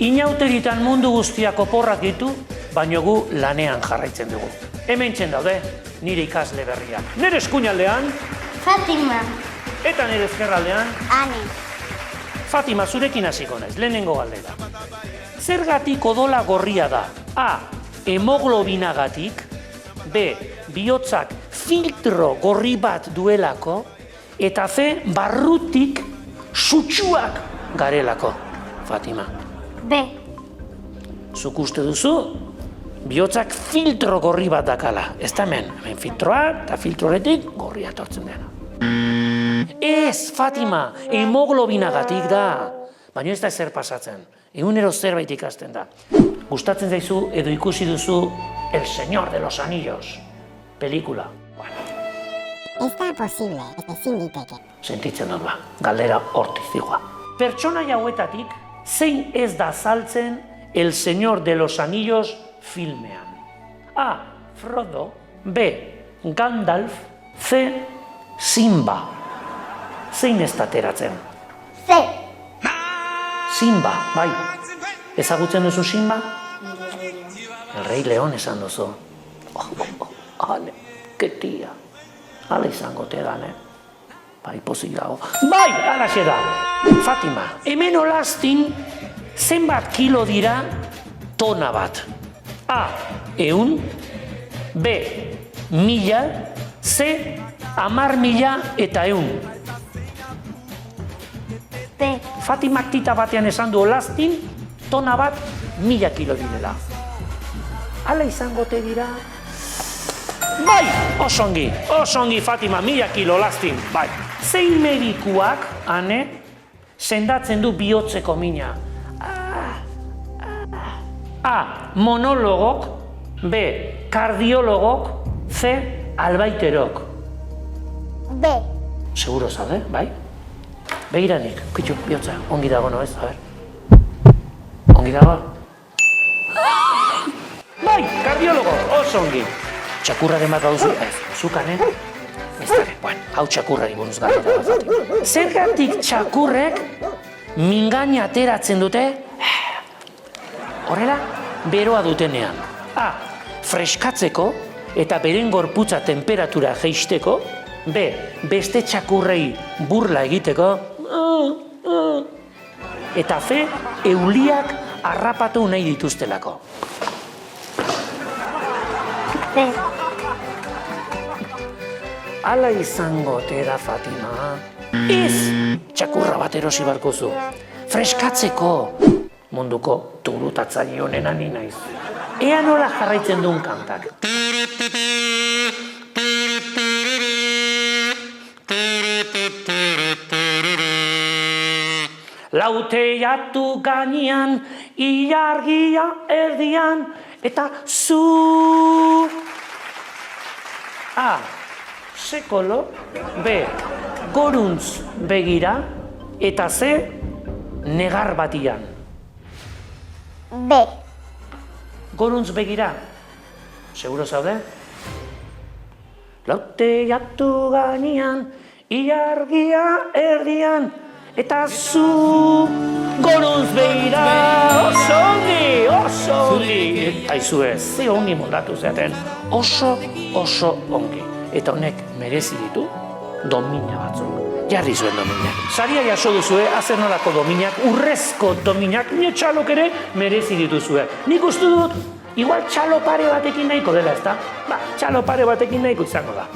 Inauteritan mundu guztiak oporrak ditu, baino gu lanean jarraitzen dugu. Hemen daude, nire ikasle berriak. Nire eskuinaldean, Fatima. eta nire ezkerraldean, Ane. Fatima, zurekin hasiko naiz, lehenengo galdera. Zergatik odola gorria da? A. Hemoglobinagatik. B. Bihotzak filtro gorri bat duelako. Eta C. Barrutik sutsuak garelako. Fatima. B. Zuk uste duzu, bihotzak filtro gorri bat dakala. Ez da hemen filtroa eta filtroretik gorria etortzen dena. Ez, Fatima, hemoglobinagatik da. Baina ez da ezer pasatzen. Egunero zerbait ikasten da. Gustatzen zaizu edo ikusi duzu El Señor de los Anillos. Pelikula. Ez da posible, ezin liteke. Sentitzen dut ba, galdera hortik zigoa. Pertsonaia hauetatik, zein ez da saltzen El Señor de los Anillos filmean? A. Frodo. B. Gandalf. C. Simba. Zein ez da ateratzen? C. Simba, bai. Ezagutzen duzu Simba? El Rey León esan duzu. Ale, que tia. Hala izango te dan, Bai, pozik dago. Bai, alaxe da. Fatima, hemen olastin zenbat kilo dira tona bat? A. 100. B. 1000. C. 10.000 eta 100. B. Fatimak tita batean esan du olastin, tona bat 1000 kilo direla. Hala izango te dira? Bai, osongi, Fatima, 1000 kilo olastin, bai. Zein medikuak, ane, sendatzen du bihotzeko mina? A. Monologok. B. Kardiologok. C. Albaiterok. B. Seguro zaude, bai? Begiranik, kitxu, bihotza, ongi dago, no ez? A ber. Ongi dago? Bai, kardiologo, oso ongi. Txakurraren bat baduzu, ez, zukan, Ez dara, bueno, hau txakurrari buruz galdera bat, Fatima. Zergatik txakurrek mingaina ateratzen dute? Horrela, beroa dutenean. A. Freskatzeko eta beren gorputza temperatura jeisteko. B. Beste txakurrei burla egiteko. Eta C. Euliak harrapatu nahi dituztelako. C. Hala izango te da, Fatima. Ez! Txakurra bat erosi barkozu. Freskatzeko munduko turutatzaile honena ni naiz. Ea nola jarraitzen duen kantak. Lauteiatu gainean, ilargia erdian, eta zu... A. Sekolo. B. Goruntz begira. Eta C. Negar batian. B. Goruntz begira. Seguro zaude? Lauteiatu gainean, ilargia erdian, eta zu goruntz begira. Oso ongi. Aizue, ze ongi moldatu zeaten. Oso ongi. Eta honek merezi ditu domina batzuk. Jarri zuen dominak. Saria jaso duzue, azer nolako dominak, urrezko dominak, nire txalok ere merezi dituzue. Nik uste dut, igual txalo pare batekin nahiko dela, ezta? Ba, txalo pare batekin nahiko izango da.